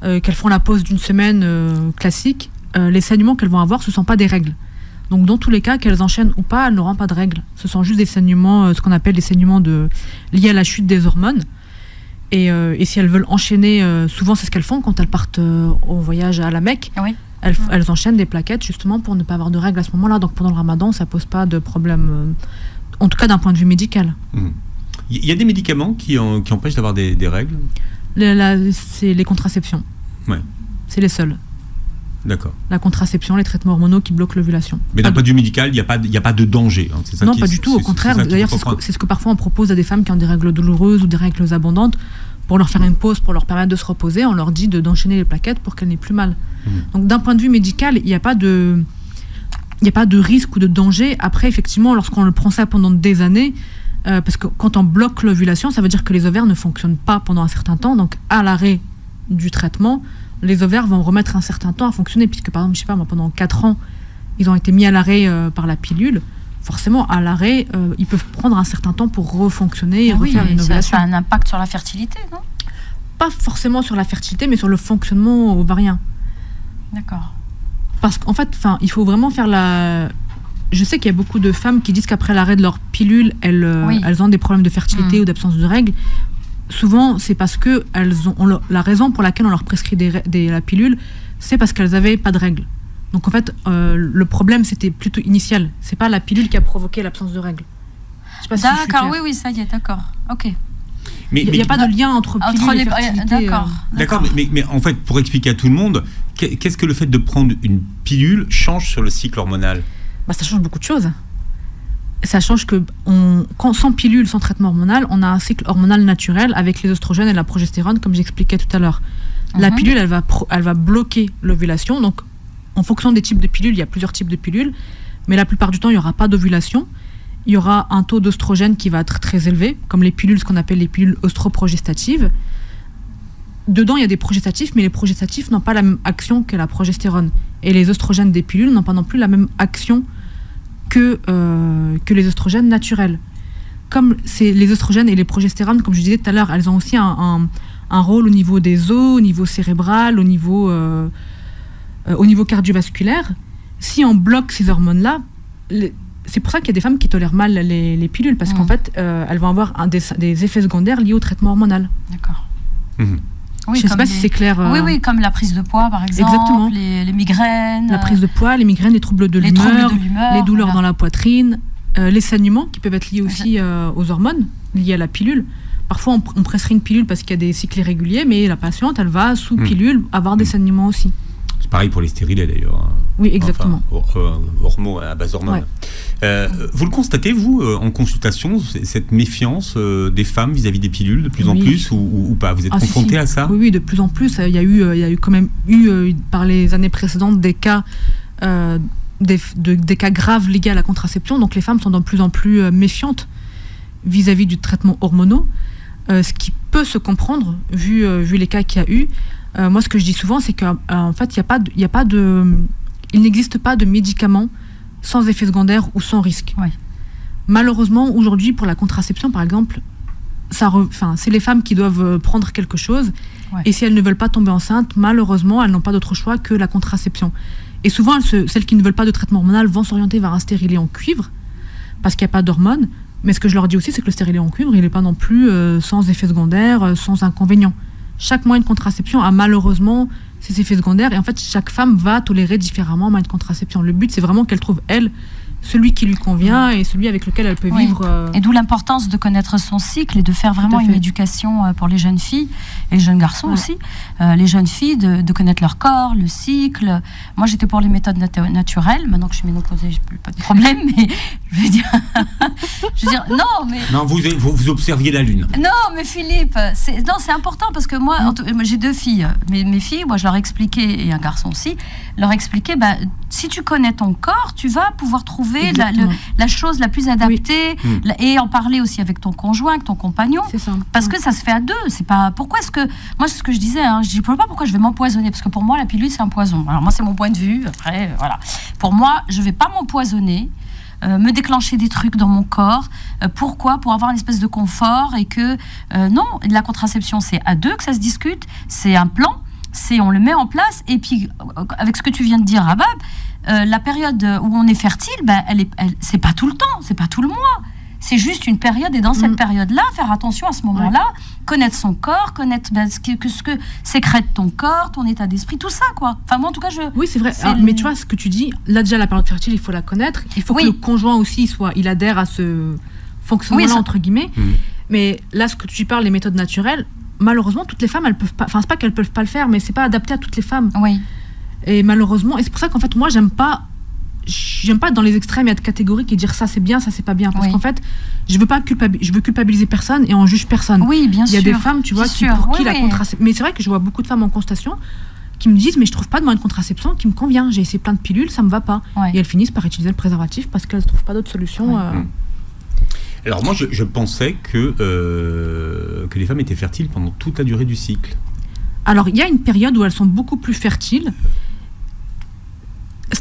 qu'elles font la pause d'une semaine classique, les saignements qu'elles vont avoir, ce ne sont pas des règles. Donc dans tous les cas, qu'elles enchaînent ou pas, elles n'auront pas de règles. Ce sont juste des saignements, ce qu'on appelle des saignements liés à la chute des hormones. Et si elles veulent enchaîner, souvent c'est ce qu'elles font quand elles partent au voyage à la Mecque. Oui. Elles enchaînent des plaquettes justement pour ne pas avoir de règles à ce moment-là. Donc pendant le Ramadan, ça pose pas de problème, en tout cas d'un point de vue médical. Il y a des médicaments qui empêchent d'avoir des règles? C'est les contraceptions. Ouais. C'est les seuls. D'accord. La contraception, les traitements hormonaux qui bloquent l'ovulation. Mais d'un point de vue médical, il n'y a pas de danger. Hein. C'est ça non, pas du tout. Au contraire, d'ailleurs, c'est ce que parfois on propose à des femmes qui ont des règles douloureuses ou des règles abondantes. Pour leur faire une pause, pour leur permettre de se reposer, on leur dit d'enchaîner les plaquettes pour qu'elles n'aient plus mal. Donc d'un point de vue médical, il n'y a pas de risque ou de danger. Après, effectivement, lorsqu'on le prend ça pendant des années, parce que quand on bloque l'ovulation, ça veut dire que les ovaires ne fonctionnent pas pendant un certain temps. Donc à l'arrêt du traitement, les ovaires vont remettre un certain temps à fonctionner, puisque par exemple, je sais pas moi, pendant 4 ans, ils ont été mis à l'arrêt par la pilule. Forcément, à l'arrêt, ils peuvent prendre un certain temps pour refonctionner et refaire une ovulation. Ça a un impact sur la fertilité, non? Pas forcément sur la fertilité, mais sur le fonctionnement ovarien. D'accord. Parce qu'en fait, il faut vraiment faire la... Je sais qu'il y a beaucoup de femmes qui disent qu'après l'arrêt de leur pilule, elles ont des problèmes de fertilité ou d'absence de règles. Souvent, c'est parce que la raison pour laquelle on leur prescrit la pilule, c'est parce qu'elles n'avaient pas de règles. Donc en fait, le problème, c'était plutôt initial. C'est pas la pilule qui a provoqué l'absence de règles. D'accord, oui, ça y est, d'accord. Ok. Il n'y a pas de lien entre pilule et fertilité. D'accord, mais en fait, pour expliquer à tout le monde, qu'est-ce que le fait de prendre une pilule change sur le cycle hormonal ? Ça change beaucoup de choses. Ça change que sans pilule, sans traitement hormonal, on a un cycle hormonal naturel avec les oestrogènes et la progestérone, comme j'expliquais tout à l'heure. La pilule, elle va bloquer l'ovulation. Donc, en fonction des types de pilules, il y a plusieurs types de pilules, mais la plupart du temps, il n'y aura pas d'ovulation. Il y aura un taux d'oestrogène qui va être très élevé, comme les pilules, ce qu'on appelle les pilules œstroprogestatives. Dedans, il y a des progestatifs, mais les progestatifs n'ont pas la même action que la progestérone. Et les oestrogènes des pilules n'ont pas non plus la même action que les oestrogènes naturels. Comme les oestrogènes et les progestérones, comme je disais tout à l'heure, elles ont aussi un rôle au niveau des os, au niveau cérébral, au niveau cardiovasculaire. Si on bloque ces hormones-là, c'est pour ça qu'il y a des femmes qui tolèrent mal les pilules, parce qu'en fait, elles vont avoir des effets secondaires liés au traitement hormonal. D'accord. Oui, je ne sais pas si c'est clair. Oui, comme la prise de poids, par exemple. Exactement. Les migraines. La prise de poids, les migraines, les troubles de l'humeur, les douleurs dans la poitrine, les saignements qui peuvent être liés aussi aux hormones, liées à la pilule. Parfois, on prescrit une pilule parce qu'il y a des cycles irréguliers, mais la patiente, elle va, sous pilule, avoir des saignements aussi. C'est pareil pour les stérilés, d'ailleurs. Oui, exactement. À base d'hormones. Ouais. Vous le constatez, vous, en consultation, cette méfiance des femmes vis-à-vis des pilules de plus en plus ou pas? Vous êtes confronté à ça? Oui, de plus en plus. Il y a eu quand même par les années précédentes des cas des cas graves liés à la contraception. Donc les femmes sont de plus en plus méfiantes vis-à-vis du traitement hormonaux, ce qui peut se comprendre vu les cas qu'il y a eu. Moi, ce que je dis souvent, c'est qu'en fait, il n'existe pas de médicaments sans effet secondaire ou sans risque. Ouais. Malheureusement, aujourd'hui, pour la contraception, par exemple, c'est les femmes qui doivent prendre quelque chose. Ouais. Et si elles ne veulent pas tomber enceinte, malheureusement, elles n'ont pas d'autre choix que la contraception. Et souvent, celles qui ne veulent pas de traitement hormonal vont s'orienter vers un stérilet en cuivre, parce qu'il n'y a pas d'hormones. Mais ce que je leur dis aussi, c'est que le stérilet en cuivre, il n'est pas non plus sans effet secondaire, sans inconvénient. Chaque moyen de contraception a malheureusement ses effets secondaires. Et en fait, chaque femme va tolérer différemment un moyen de contraception. Le but, c'est vraiment qu'elle trouve, elle, celui qui lui convient et celui avec lequel elle peut vivre. Et d'où l'importance de connaître son cycle et de faire vraiment une éducation pour les jeunes filles et les jeunes garçons aussi. Les jeunes filles, de connaître leur corps, le cycle. Moi, j'étais pour les méthodes naturelles. Maintenant que je suis ménopausée, j'ai plus pas de problème. Mais je veux dire, non, mais non, vous observiez la lune. Non, mais Philippe, c'est important parce que moi, j'ai 2 filles. Mes filles, moi, je leur expliquais, et un garçon aussi, leur expliquer, si tu connais ton corps, tu vas pouvoir trouver la chose la plus adaptée et en parler aussi avec ton conjoint, avec ton compagnon. C'est ça. Parce que ça se fait à 2. C'est pas pourquoi est-ce que moi, c'est ce que je disais. Je ne sais pas pourquoi je vais m'empoisonner, parce que pour moi la pilule c'est un poison. Alors moi c'est mon point de vue. Après voilà. Pour moi je vais pas m'empoisonner. Me déclencher des trucs dans mon corps. Pourquoi? Pour avoir une espèce de confort et que non, la contraception c'est à 2 que ça se discute. C'est un plan. On le met en place et puis avec ce que tu viens de dire, Rabab, la période où on est fertile, c'est pas tout le temps, c'est pas tout le mois. C'est juste une période et dans cette période-là, faire attention à ce moment-là, connaître son corps, connaître ce que sécrète ton corps, ton état d'esprit, tout ça, quoi. Enfin, moi, en tout cas, Oui, c'est vrai. Mais tu vois, ce que tu dis, là, déjà, la période fertile, il faut la connaître. Il faut que le conjoint aussi, il adhère à ce fonctionnement-là, entre guillemets. Mais là, ce que tu parles, les méthodes naturelles, malheureusement, toutes les femmes, elles peuvent pas... Enfin, c'est pas qu'elles peuvent pas le faire, mais c'est pas adapté à toutes les femmes. Oui. Et malheureusement... Et c'est pour ça qu'en fait, moi, j'aime pas être dans les extrêmes et être catégorique et dire ça c'est bien, ça c'est pas bien. Parce qu'en fait, je veux culpabiliser personne et on juge personne. Oui, bien sûr. Il y a des femmes, tu vois, pour qui la contraception... Mais c'est vrai que je vois beaucoup de femmes en consultation qui me disent mais je trouve pas de moyen de contraception qui me convient. J'ai essayé plein de pilules, ça me va pas. Et elles finissent par utiliser le préservatif parce qu'elles trouvent pas d'autre solution. Alors moi, je pensais que les femmes étaient fertiles pendant toute la durée du cycle. Alors, il y a une période où elles sont beaucoup plus fertiles.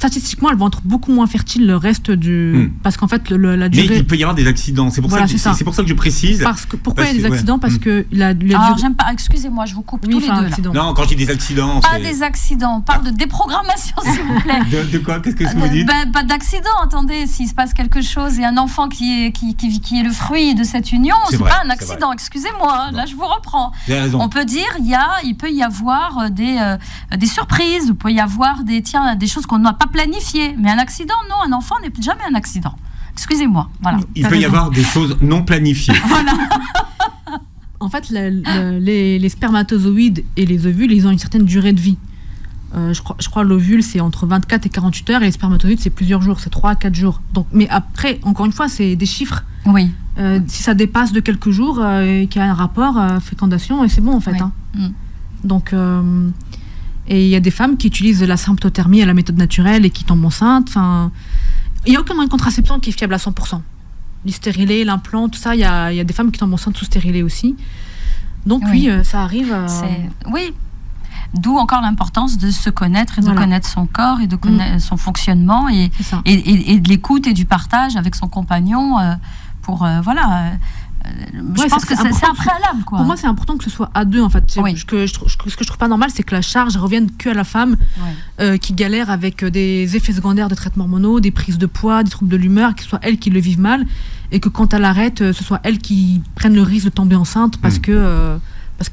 statistiquement, elles vont être beaucoup moins fertiles le reste du... Parce qu'en fait, la durée... Mais il peut y avoir des accidents. C'est pour, voilà, c'est pour ça que je précise. Pourquoi il y a des accidents ? Parce que la durée... Alors, j'aime pas... Excusez-moi, je vous coupe tous les deux. Là. Non, quand je dis des accidents, pas des accidents. On parle de déprogrammation, s'il vous plaît. De quoi ? Qu'est-ce que vous dites ? Pas d'accident. Attendez, s'il se passe quelque chose et un enfant qui est le fruit de cette union, c'est pas un accident. Excusez-moi, là, je vous reprends. Vous avez raison. On peut dire, il peut y avoir des surprises. Il peut y avoir des choses qu'on n'a pas planifiées. Mais un accident, non, un enfant n'est jamais un accident. Excusez-moi. Voilà. Il peut y avoir des choses non planifiées. Voilà. En fait, les spermatozoïdes et les ovules, ils ont une certaine durée de vie. Je crois l'ovule, c'est entre 24 et 48 heures, et les spermatozoïdes, c'est plusieurs jours, c'est 3 à 4 jours. Donc, mais après, encore une fois, c'est des chiffres. Oui. Si ça dépasse de quelques jours, qu'il y a un rapport, fécondation, et c'est bon, en fait. Oui. Hein. Donc... et il y a des femmes qui utilisent la symptothermie à la méthode naturelle et qui tombent enceintes. Enfin, il n'y a aucun moyen de contraception qui est fiable à 100%. Les stérilés, l'implant, tout ça, il y a des femmes qui tombent enceintes sous stérilés aussi. Donc oui, ça arrive. Oui. D'où encore l'importance de se connaître et de connaître son corps et de connaître son fonctionnement et de l'écoute et du partage avec son compagnon pour je pense que c'est un préalable, quoi. Pour moi, c'est important que ce soit à deux, en fait. Ce que je trouve pas normal, c'est que la charge revienne que à la femme qui galère avec des effets secondaires de traitements hormonaux, des prises de poids, des troubles de l'humeur, que ce soit elle qui le vive mal, et que quand elle arrête, ce soit elle qui prenne le risque de tomber enceinte parce qu'elle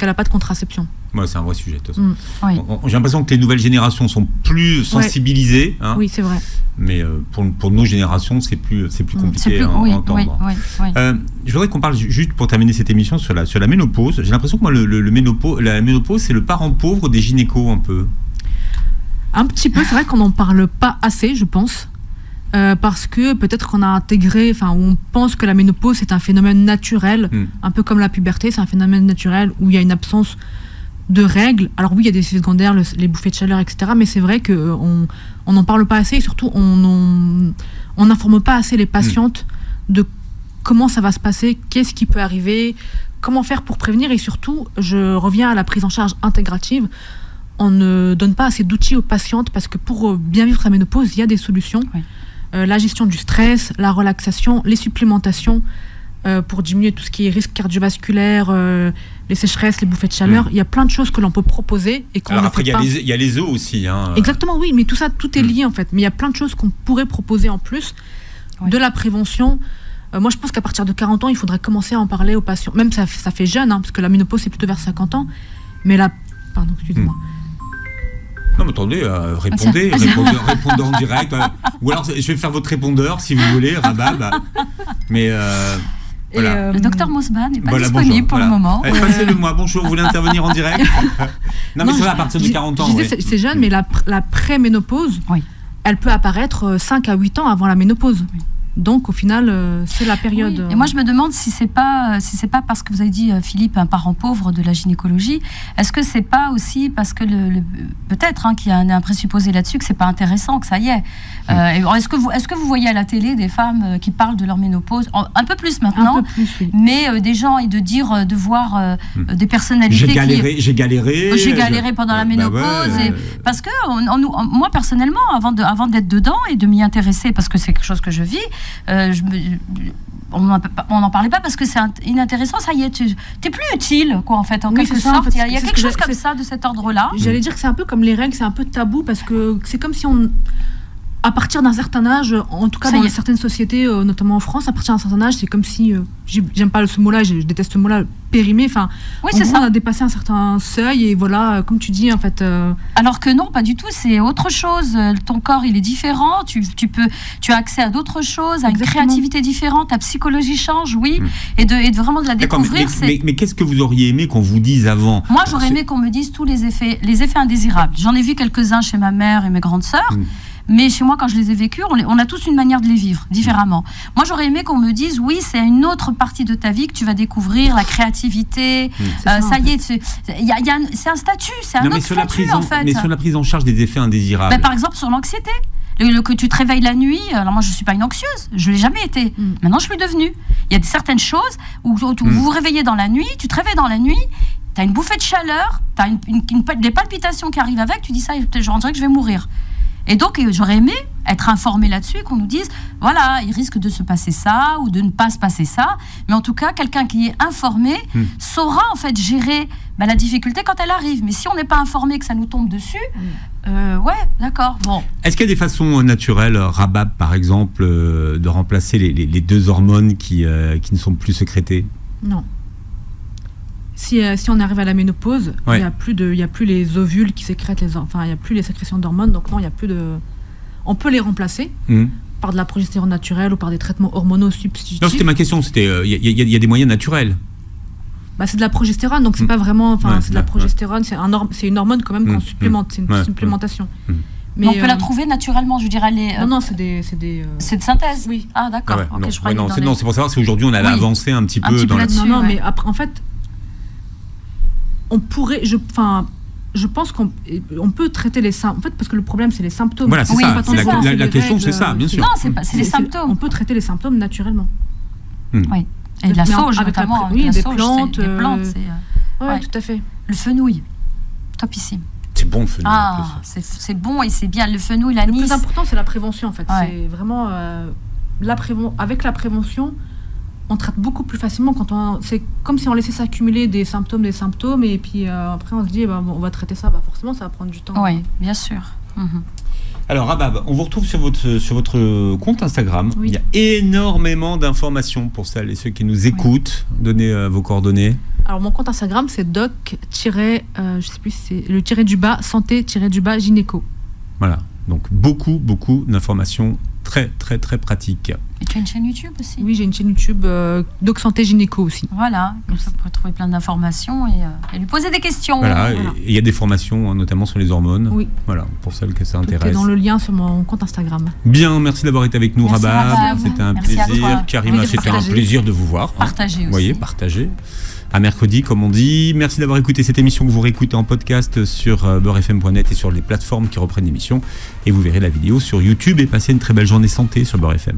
n'a pas de contraception. Ouais, c'est un vrai sujet. De toute façon. J'ai l'impression que les nouvelles générations sont plus sensibilisées. Hein, oui, c'est vrai. Mais pour nos générations, c'est plus compliqué à entendre. Je voudrais qu'on parle juste pour terminer cette émission sur la ménopause. J'ai l'impression que moi, la ménopause, c'est le parent pauvre des gynécos un peu. Un petit peu, c'est vrai qu'on n'en parle pas assez, je pense. Parce que peut-être qu'on a intégré, on pense que la ménopause c'est un phénomène naturel, un peu comme la puberté, c'est un phénomène naturel où il y a une absence de règles. Alors oui, il y a des effets secondaires, les bouffées de chaleur, etc. Mais c'est vrai qu'on n'en parle pas assez et surtout on n'informe pas assez les patientes de comment ça va se passer, qu'est-ce qui peut arriver, comment faire pour prévenir, et surtout, je reviens à la prise en charge intégrative. On ne donne pas assez d'outils aux patientes parce que pour bien vivre sa ménopause, il y a des solutions. La gestion du stress, la relaxation, les supplémentations pour diminuer tout ce qui est risque cardiovasculaire, les sécheresses, les bouffées de chaleur. Il y a plein de choses que l'on peut proposer et qu'on ne fait après, pas. Il y a les os aussi. Hein. Exactement, oui, mais tout ça, tout est lié en fait. Mais il y a plein de choses qu'on pourrait proposer en plus de la prévention. Moi, je pense qu'à partir de 40 ans, il faudrait commencer à en parler aux patients. Même ça fait jeune, parce que la ménopause, c'est plutôt vers 50 ans. Mais là... Pardon, excusez-moi. Non, mais attendez, répondez en direct. Ou alors, je vais faire votre répondeur, si vous voulez, Rabab. Mais... voilà. Le docteur Mosba n'est pas disponible pour le moment. Passez-le moi. Bonjour, vous voulez intervenir en direct? Non, mais c'est vrai, à partir de 40 ans. C'est jeune, mais la pré-ménopause, elle peut apparaître 5 à 8 ans avant la ménopause. Donc, au final, c'est la période... Oui. Et moi, je me demande si c'est pas parce que vous avez dit, Philippe, un parent pauvre de la gynécologie, est-ce que c'est pas aussi parce que peut-être qu'il y a un présupposé là-dessus, que c'est pas intéressant, que ça y est. Est-ce que vous voyez à la télé des femmes qui parlent de leur ménopause, un peu plus maintenant, mais des gens, et de voir des personnalités J'ai galéré pendant la ménopause. Parce que moi, personnellement, avant d'être dedans et de m'y intéresser, parce que c'est quelque chose que je vis, on n'en parlait pas parce que c'est inintéressant. Ça y est, t'es plus utile, quoi, en fait, en quelque sorte. Il y a quelque chose comme ça, de cet ordre-là. J'allais dire que c'est un peu comme les règles, c'est un peu tabou parce que c'est comme si à partir d'un certain âge, en tout cas dans certaines sociétés, notamment en France, à partir d'un certain âge, c'est comme si, j'aime pas ce mot-là, je déteste ce mot-là, périmé, on a dépassé un certain seuil et voilà, comme tu dis, en fait... Alors que non, pas du tout, c'est autre chose. Ton corps, il est différent, tu as accès à d'autres choses, à une créativité différente, ta psychologie change, et de vraiment de la découvrir. Mais qu'est-ce que vous auriez aimé qu'on vous dise avant? Moi, j'aurais aimé qu'on me dise tous les effets indésirables. J'en ai vu quelques-uns chez ma mère et mes grandes sœurs. Mais chez moi, quand je les ai vécus, on a tous une manière de les vivre différemment. Moi, j'aurais aimé qu'on me dise, oui, c'est une autre partie de ta vie que tu vas découvre, la créativité. Ça y est, c'est un statut, c'est un autre statut, en fait. Mais sur la prise en charge des effets indésirables. Par exemple, sur l'anxiété. Que tu te réveilles la nuit, alors moi je ne suis pas une anxieuse, je ne l'ai jamais été. Maintenant je suis devenue. Il y a certaines choses où vous vous réveillez dans la nuit, tu te réveilles dans la nuit, tu as une bouffée de chaleur, tu as des palpitations qui arrivent avec, tu dis ça, je dirais que je vais mourir. Et donc, j'aurais aimé être informée là-dessus, qu'on nous dise, voilà, il risque de se passer ça ou de ne pas se passer ça. Mais en tout cas, quelqu'un qui est informé saura en fait gérer la difficulté quand elle arrive. Mais si on n'est pas informé, que ça nous tombe dessus, ouais, d'accord. Bon. Est-ce qu'il y a des façons naturelles, Rabab par exemple, de remplacer les 2 hormones qui ne sont plus sécrétées? Non. Si on arrive à la ménopause, il n'y a plus les ovules qui sécrètent il n'y a plus les sécrétions d'hormones, donc non, il y a plus de. On peut les remplacer par de la progestérone naturelle ou par des traitements hormonaux substitutifs. Non, c'était ma question. C'était il y a des moyens naturels. C'est de la progestérone, donc c'est pas vraiment. C'est de la progestérone, c'est une hormone quand même qu'on supplémente, c'est une supplémentation. Mais on peut la trouver naturellement, je dirais. Non, c'est de synthèse. Oui. Ah d'accord. Non, c'est pour savoir si aujourd'hui on avait avancé un petit peu dans là-dessus. Non, mais après, en fait, on pourrait. Je pense qu'on peut traiter les symptômes. En fait, parce que le problème, c'est les symptômes. Voilà, c'est ça. La question, c'est ça, bien sûr. Non, c'est les symptômes. On peut traiter les symptômes naturellement. Oui. Et de la sauge, notamment. Oui, des plantes. Des plantes, oui, tout à fait. Le fenouil, topissime. C'est bon le fenouil. C'est bon et c'est bien. Le fenouil, l'anis. Le plus important, c'est la prévention, en fait. C'est vraiment avec la prévention, on traite beaucoup plus facilement c'est comme si on laissait s'accumuler des symptômes, et puis après on se dit on va traiter ça. Forcément, ça va prendre du temps. Oui, bien sûr. Alors Rabab, on vous retrouve sur votre compte Instagram. Oui. Il y a énormément d'informations pour celles et ceux qui nous écoutent. Donnez vos coordonnées. Alors mon compte Instagram, c'est je sais plus si c'est le tiré-du-bas santé-du-bas gynéco. Voilà, donc beaucoup d'informations très pratiques. Et tu as une chaîne YouTube aussi? Oui, j'ai une chaîne YouTube Doc Santé Gynéco aussi. Voilà, comme ça vous pourrez trouver plein d'informations et lui poser des questions. Voilà, et il y a des formations notamment sur les hormones. Oui. Voilà, pour celles que ça intéresse. C'est dans le lien sur mon compte Instagram. Bien, merci d'avoir été avec nous, Rabab. C'était un plaisir. Karima, c'était un plaisir de vous voir. Partager aussi. Vous voyez, partager. À mercredi, comme on dit. Merci d'avoir écouté cette émission que vous réécoutez en podcast sur beurrefm.net et sur les plateformes qui reprennent l'émission. Et vous verrez la vidéo sur YouTube et passez une très belle journée santé sur Beurre FM.